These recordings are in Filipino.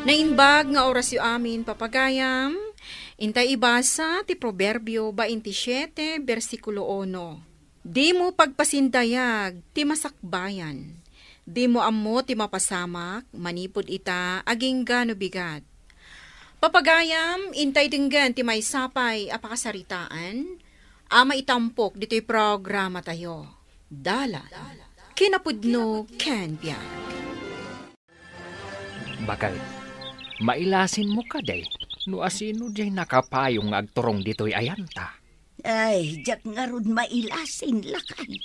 Nainbag nga orasyo amin papagayam, intay ibasa ti Proverbio 27, versikulo 1. Di mo pagpasindayag ti masakbayan, di mo ammo ti mapasamak, manipod ita aging gano bigat. Papagayam, intay dinggan ti may sapay apakasaritaan, ama itampok dito'y programa tayo. Dala, kinapudno ken biag. Bakal, mailasin mo ka day, no asino day nakapayong agturong dito'y ayanta. Ay, jak nga rod mailasin lakay.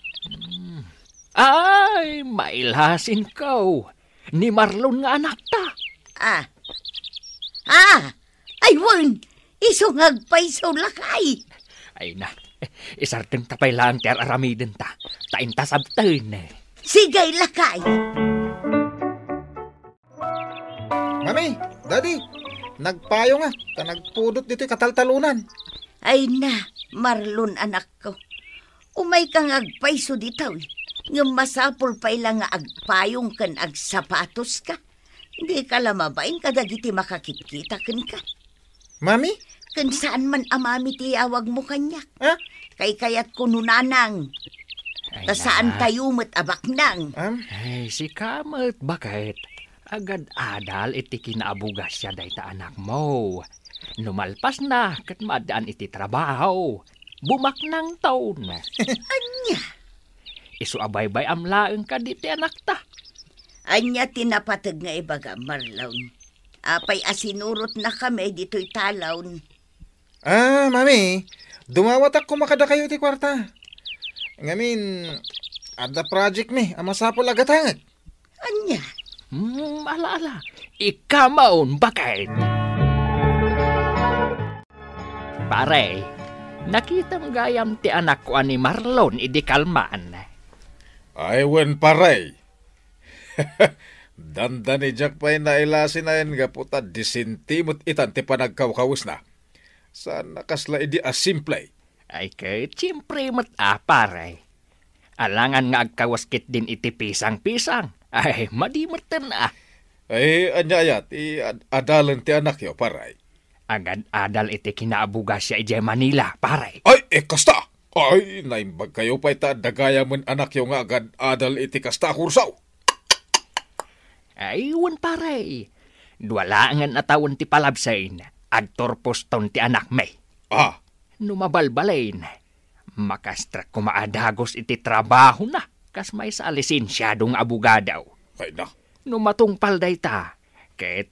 Ay, mailasin ko. Ni Marlon nga anak ta. Ay, wan, isungag pa iso lakay. Ay na, isarteng tapay lang ti aramiden ta. Tain ta sabten. Sigay lakay. Mami, Daddy, nagpayo nga, nagpudot dito'y kataltalunan. Ay na, Marlon anak ko. Umay kang agpaiso ditaw. Nga masapol pa ilang nga agpayong kan agsapatos ka. Hindi ka lamabain kadagiti makakitkita kan ka. Mami? Kan saan man amami tiyawag mo kanyak. Ha? Kay kayat kununanang. Ta saan tayo mat abak nang. Ay, si Kamet, bakit? Agad adal iti kinaabugas siya day ta anak mo. Numalpas na kat madaan iti trabaho. Bumak ng taon. Anya? Isu abay-bay amlaeng ka diti anak ta. Anya tinapatag nga ibaga Marlon. Apay asinurot na kami dito'y talon. Mami, dumawatak ko makada kayo ti kwarta. Ngamin, ada project mi, amasapol agatangat. Anya? Ala-ala, ikamaon bakit? Pare, nakita mo gayam ti anak ko ani Marlon, idi kalmaan. Ay, wen paray. Dandan ni Jack pa'y nailasin na yan nga puta disintimot itan ti panagkawkawus na. Sana kasla idi asimplay. Ay kahit siyempre pare. Alangan nga agkawaskit din iti pisang-pisang. Ay, madimatan Ay, anyayat, adalan ti anak yo, paray. Agad adal iti kinaabugas siya ije Manila, paray. Ay, kasta! Ay, naimbag kayo pa ita, dagaya man anak yo nga agad adal iti kasta kursaw. Ay, wan paray. Duwalangan atawon ti palabsain, agtorposton ti anak may. Numabalbalain, makastrak kumaadagos iti trabaho na. Kas may sa lisensyadong abogadaw. Ay na. Numatungpal day ta, ket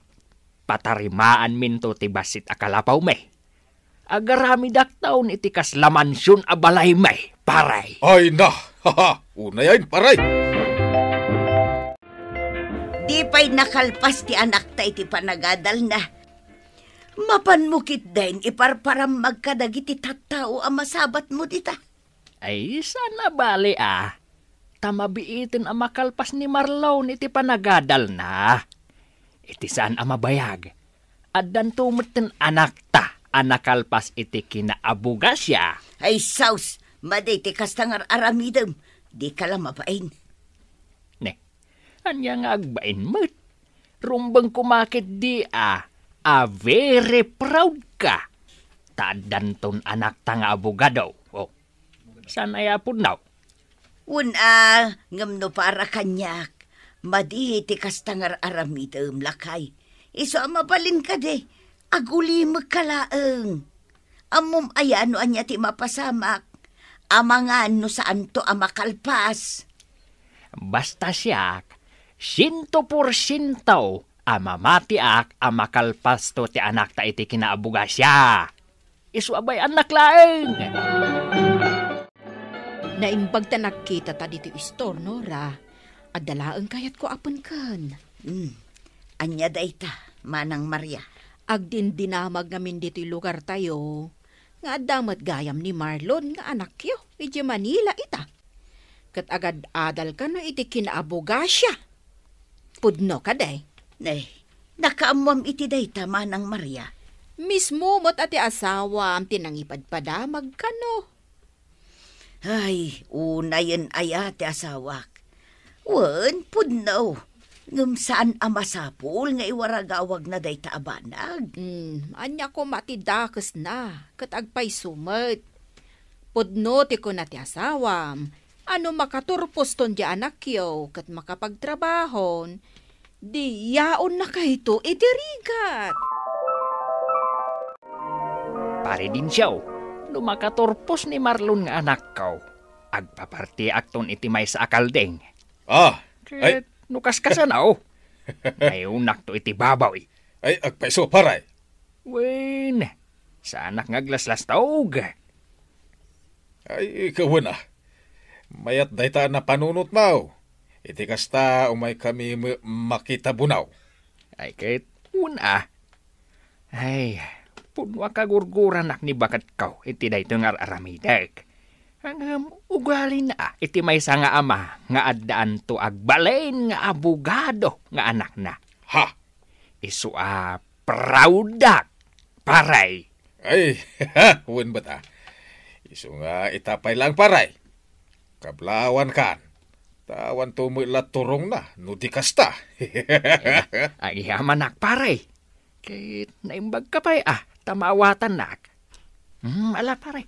patarimaan minto ti basit akalapaw may. Agarami daktaon iti kas lamansyon abalay may, paray. Ay na, una yan, paray. Di pa'y nakalpas ti anak ta iti panagadal na. Mapanmukit din, iparparam magkadagiti tattao ang masabat mo dita. Ay, sana bali tamabiitin ang makalpas ni Marlon iti panagadal na. Iti saan ang mabayag. Adan tumutin anak ta, anakalpas iti kinaabugas siya. Ay saus, maday ti kastangar aramidem, di ka lang mabain. Ne, anya nga agbain mo't. Rumbang kumakit di very proud ka. Tadanton anak ta nga abogado. Sanaya po now. Ngam no para kanyak. Madi ti kastangar aramidem lakay. Iso mabalin ka de. Aguli magkalaeng. Amom ayano anya ti mapasamak. Amangan no saan to amakalpas. Basta siyak, 100% amamatiak amakalpas to ti anak ta iti kinaabuga siya. Isu abay anak laeng. Naimbag ta nakita ta dito istor, Nora. Adalaang kayat ko apon kan. Anya dayta, Manang Maria. Agdin dinamag namin dito'y lugar tayo. Nga damat gayam ni Marlon nga anak yo. Ije Manila ita. Kat agad adal ka na iti kinaabuga siya. Pudno ka day. Nakaamwam iti dayta, Manang Maria. Mismo mo't ati asawa am tinangipadpadamag ka no. Ay, una yan aya ti asawak. Wan, pudno. Ngam saan amasapol nga iwaragawag na day taabanag. Anya ko matidakas na, kat agpay sumet. Pudno ti ko na ti asawam, ano makaturpos ton di anak yo, kat makapagtrabahon, di yaon na kahito itirigat. Pare din siya, no makaturpos ni Marlon nga anak ko. Agpaparti akton iti may sa akaldeng. Ay, Ket nukas kasanaw. Mayunak to iti babaw eh. ay, agpaiso, paray. Wen, sa anak nga glaslas taog. Ay, ikaw na. Mayat dayta na panunot mo. Iti kasta umay kami makita bunaw. Ay ket una. Ay, punwa kagurguran nak ni bakat kaw iti dayto nga aramidag. Hanggang ugali na iti may nga ama nga addaan to agbalain nga abogado nga anak na. Ha? Isu proudak paray. Ay, huwin ba ta? Iso nga itapay lang paray. Kablawan kan. Tawan tumula turong na, no di kasta. Ay yaman nak paray. Kit naimbag ka pa'y tamawatan nak. Ala paray.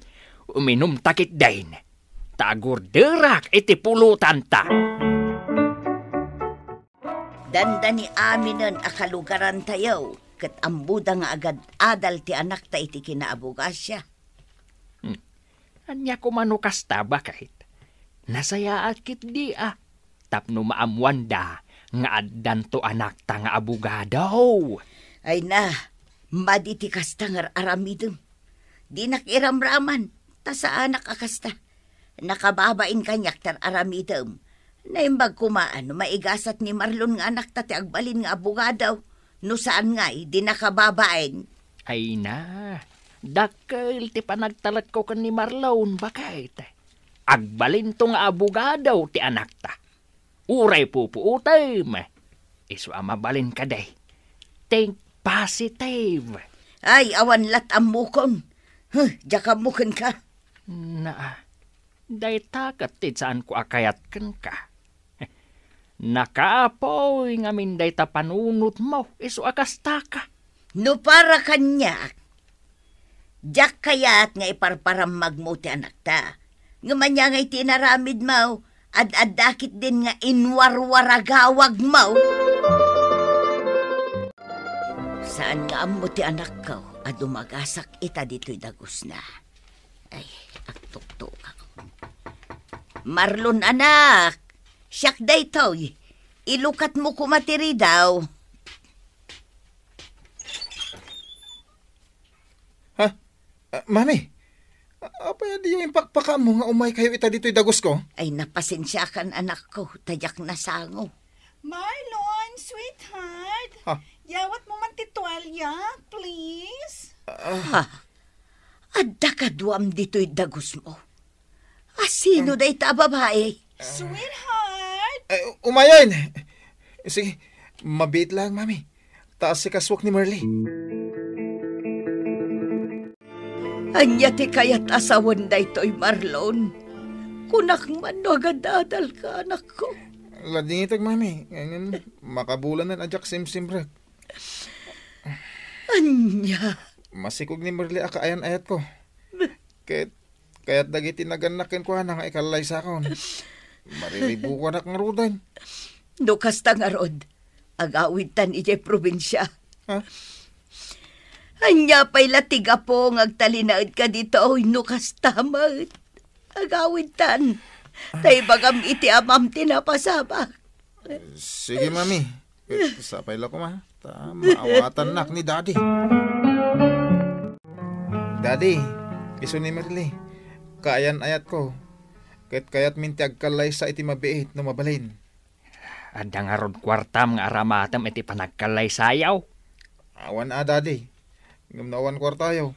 Uminom takit dain. Tagurderak iti pulutan ta. Dandani aminan akalugaran tayo, kat ambuda nga agad adal ti anak ta iti kinaabugasya. Anya ko manukas taba kahit. Nasayaat kit di Tapno maamwanda nga addan to anak ta nga abogado. Ay na, maditi kasta nga aramidem. Di nakiramraman, ta sa anak akasta. Nakababain kanyak tar aramidem. Naimbag kumaan, maigasat ni Marlon nga anak ta ti agbalin nga abogado. No saan nga'y, di nakababain. Ay na, dakkel ti panagtalat ko kan ni Marlon bakit. Agbalin to nga abogado ti anak ta. Uray pupuutem. Isu mabalin ka day. Think positive. Ay, awan lat amukon. Jaka mukon ka. Na, day takat ti saan ko akayat ken ka. Nakaapoy nga minday ta panunot mo. Isu akasta ka. No para kanya. Jak kayat nga iparparam magmuti anak ta. Ngamanya nga itinaramid mo. Ad-adakit din nga inwarwaragawag mo. Saan nga amo ti anak ko? Adumagasak ita dito'y dagos na. Ay, agtuktok ako. Marlon anak, siyak day to'y. Ilukat mo kumatiri daw. Ha? Mami, apa yan di yung impakpaka mo nga umay kayo ita dito'y dagos ko? Ay, napasensya kan anak ko. Tayak na sango. Marlon, sweetheart. Ha? Yawat mo man titualya, please. Adda ka duam dito'y dagos mo. Sino day ta babae? Sweetheart. Umayan! Sige, mabit lang, mami. Taas si kaswak ni Marley. Anya ti kayat asawan day to'y Marlon. Kunak man no agad adal ka, anak ko. Ladingitag, mami. Ngayon, makabulan na adyak sim-simbrek. Anya. Masikog ni Marley akaayan-ayat ko. Kaya't dagiti naganakin ko na nga ikalay sa akon. Mariribu ko na kang rudan. No kasta nga rod, agawitan ijay probinsya. Ha? Anya pa'y latiga po ngagtalinaad ka dito, oy no kasta mat. Agawitan. Tay bagam iti amam tinapasabak. Sige, mami. Sapay lang ko, ma. Maawatan nak ni Daddy. Daddy, iso ni Marley. Kaayan-ayat ko. Kayat minti agkalay sa iti mabiit no mabalin. Adda nga rod kwartam nga aramatam iti panagkalay sayaw. Awan Daddy. Ngamnawan kwartayo.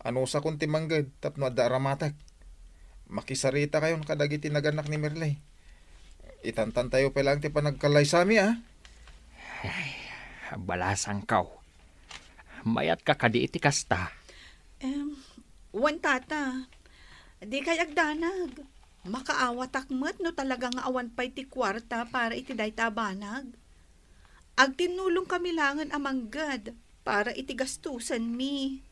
Ano sa kong timanggad tapno adda aramatak. Makisarita kayon kadagiti naganak ni Marley. Itantan tayo pa lang ti panagkalay sa ami, Ay, balasang kaw. Mayat ka kadi iti kasta. Wan tata. Di kay agdanag. Makaawatak met no talaga nga awan pa'y ti kwarta para iti day tabanag. Agtinulong kami langan amanggad para itigastusan mi.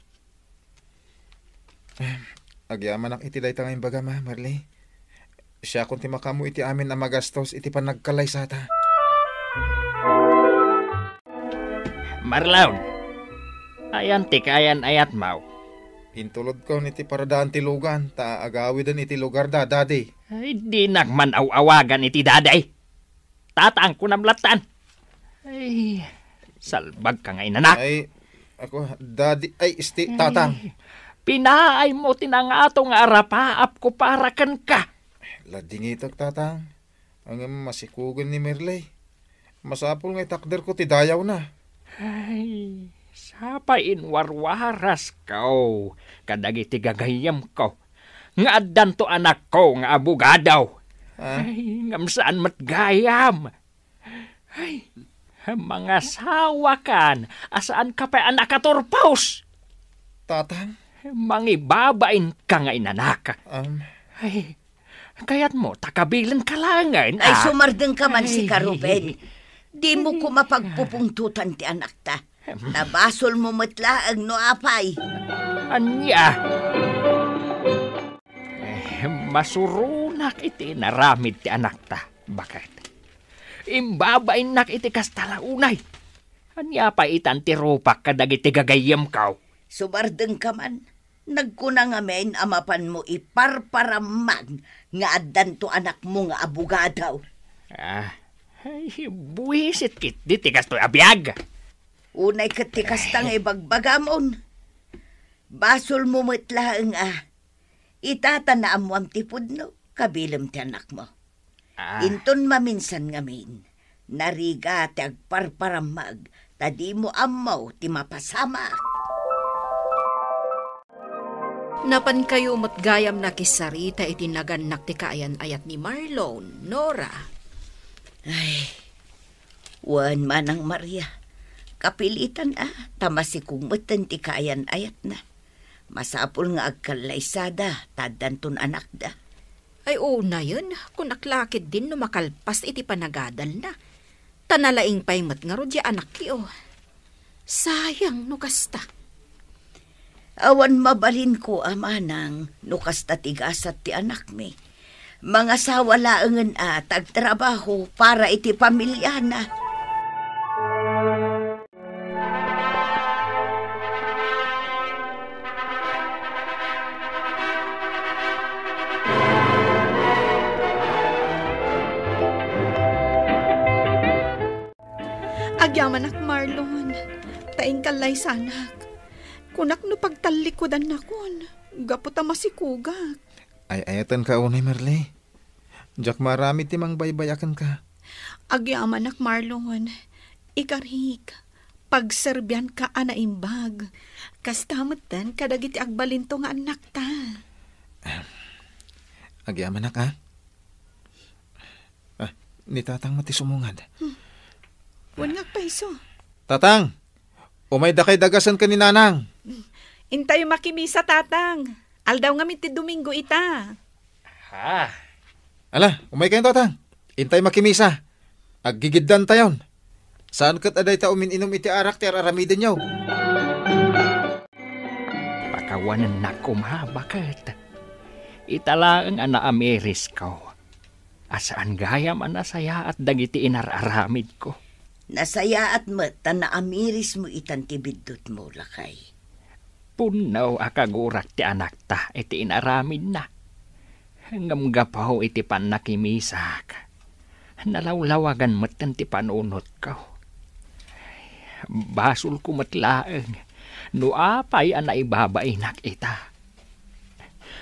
Agyaman iti day tangayong baga ma, Marley. Siya kung ti makamu iti amin na magastos iti panagkalay sata. Marlaw, ayan ti kayan ayat mau. Intulod ko niti paradaan ti lugan, ta agawidan iti lugar da, daddy. Ay, di nagman awagan iti daday. Tataang ko namlatan. Ay, salbag ka nga inanak. Ay, ako, daddy, ay, tatang. Pinaay mo tinangato nga arapaap ko para kan ka. Ladingitak, tatang. Ang masikugan ni Merley. Masapol nga takder ko ti dayaw na. Ay, sapain warwaras kao. Kadagiti gagayam ko. Nga addan to anak ko nga abugadaw. Ay, ngamsaan matgayam. Ay, mga sawa kan. Asaan ka pa anak katorpaus? Tatang? Mangibabain ka nga inanak. Ay, kaya't mo takabilin kalangan. Ay, sumardeng ka man si Karuben. Di mo ko mapagpupungtutan ti anak ta. Nabasol mo matlaang no apay. Anya? Masurunak iti naramid ti anak ta. Bakit? Imbabain nak iti kastalaunay. Anya pa itan ti rupak kadagiti gagayam kaw. Sumardeng ka man. Nagkunang amen amapan mo iparparamag nga addan to anak mo nga abugadaw. Ay, buwisit kit di tigas to abiyag. Unay katikas tang ibagbagamon. Basol mo matlaang itatanaam mo ang tipod no, kabilam ti anak mo. Inton maminsan ngamin, nariga ti agparparamag, tadi mo amaw ti mapasama. Napan kayo matgayam na kisarita iti naganak ti kaayan ayat ni Marlon, Nora. Ay, wan manang Maria. Kapilitan tamasikong matan ti kaayan ayat na. Masapul nga agkalaysada, tadanton anak da. Ay una yun, kung naklakid din no makalpas iti panagadal na. Tanalaing paymat nga rodya anak kiyo. Sayang no kasta. Awan mabalin ko amanang no kasta tigasat ti anak mi. Mga sawalaangan tagtrabaho para iti pamilya na. Agyaman ak Marlon, taing kalay sanak. Kunak no pagtalikodan na kun, gaputa masikugak. Ay ayatan ka unay Merley. Diyak marami timang baybayakan ka. Agyaman ak Marlon, ikarik, pagserbyan ka anaimbag. Kastamatan kadagiti agbalinto nga anak ta. Agyaman ka? Ni tatang mati sumungad. Wan nga paiso. Tatang, umay da kay dagasan ka ni nanang. Intay makimisa tatang. Aldaw nga ti Domingo ita. Ala, umay kayo tatang. Intay makimisa. Aggigiddan tayon. Saan kat aday ta umininom iti arak ti aramiden yaw? Pakawanan na bakit? Italaang ameris ko. Asaan gayam anasaya at dagiti inararamid ko. Nasaya at mata na amiris mo itantibidot mo, lakay. Punaw akagurak ti anak ta, iti inaramid na. Ngamgapaw iti panakimisak. Nalawlawagan matan ti panunot ko. Basol ko matlaeng, nuapay anaibabainak ita.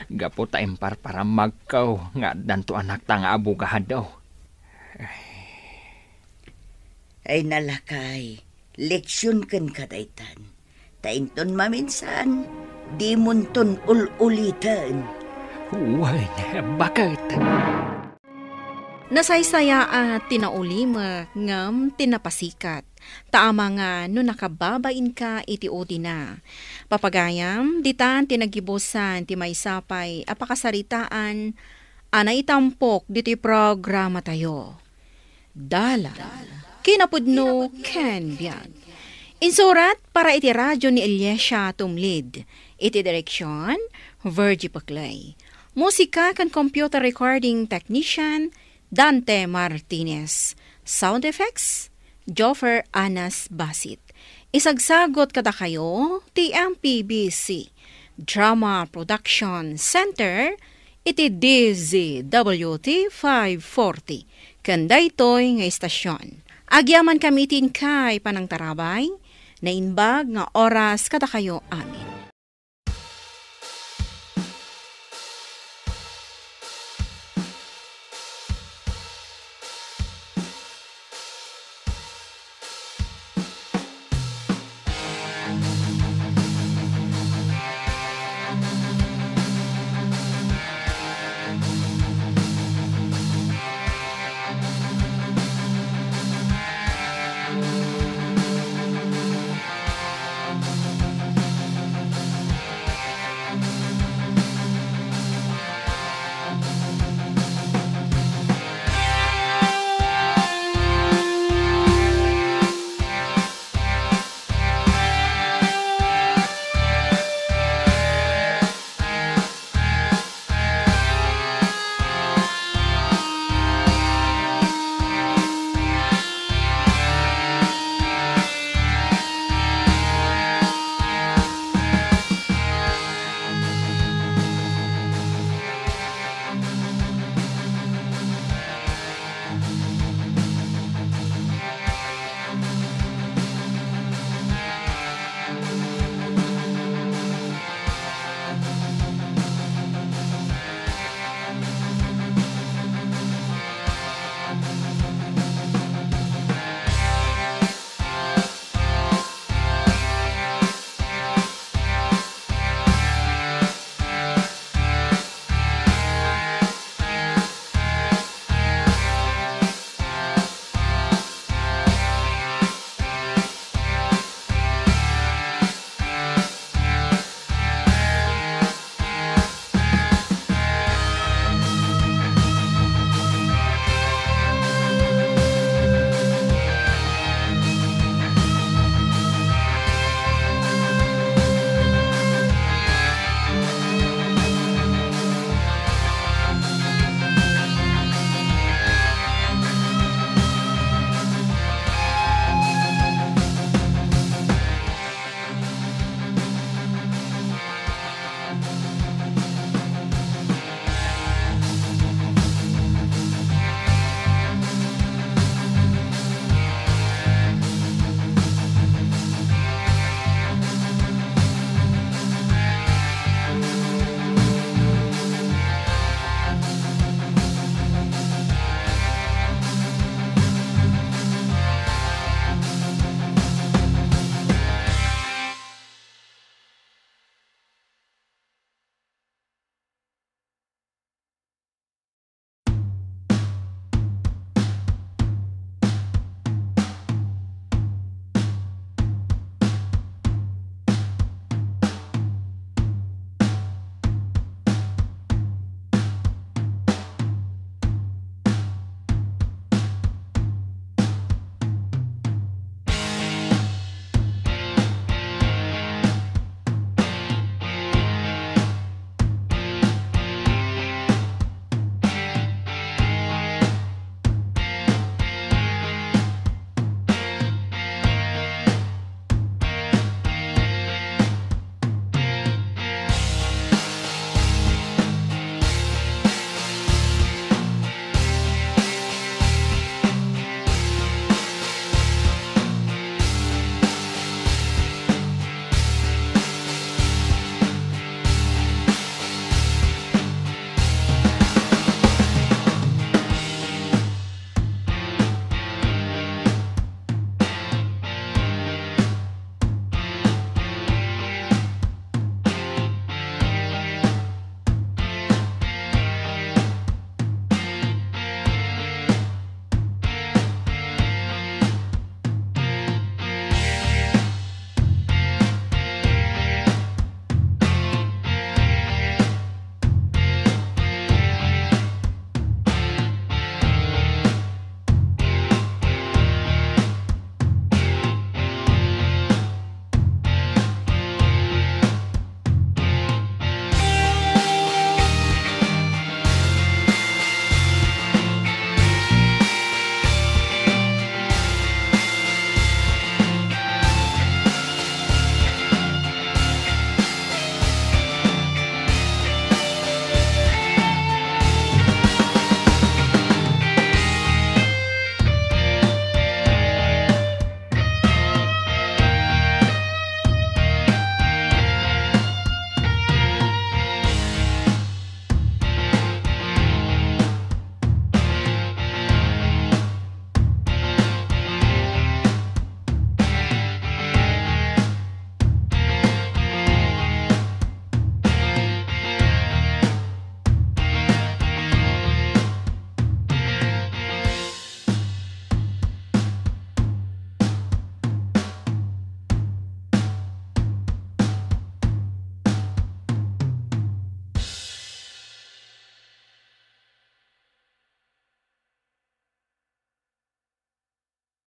Gapo ta imparparamag ko, nga danto anak ta nga abugahan daw. Ay nalakay, leksyon kan kadaytan. Tainton maminsan, di munton ululitan. Uwan, bakit? Nasaysaya at tinaulima ngam tinapasikat. Taama nga no nakababain ka iti odi na. Papagayam, ditan tinagibusan ti maysapay apakasaritaan ana itampok diti programa tayo. Dalan kinapudno Ken Biag. Insurat para iti radyo ni Eliesha Tumlid. Iti direksyon, Virgie Paclay. Musika kan computer recording technician, Dante Martinez. Sound effects, Joffer Anas Basit. Isagsagot kada kayo, TMPBC. Drama Production Center, iti DZWT 540. Kanda ito'y nga istasyon. Agyaman kamitin kay panang tarabay, na inbag nga oras kada kayo amin.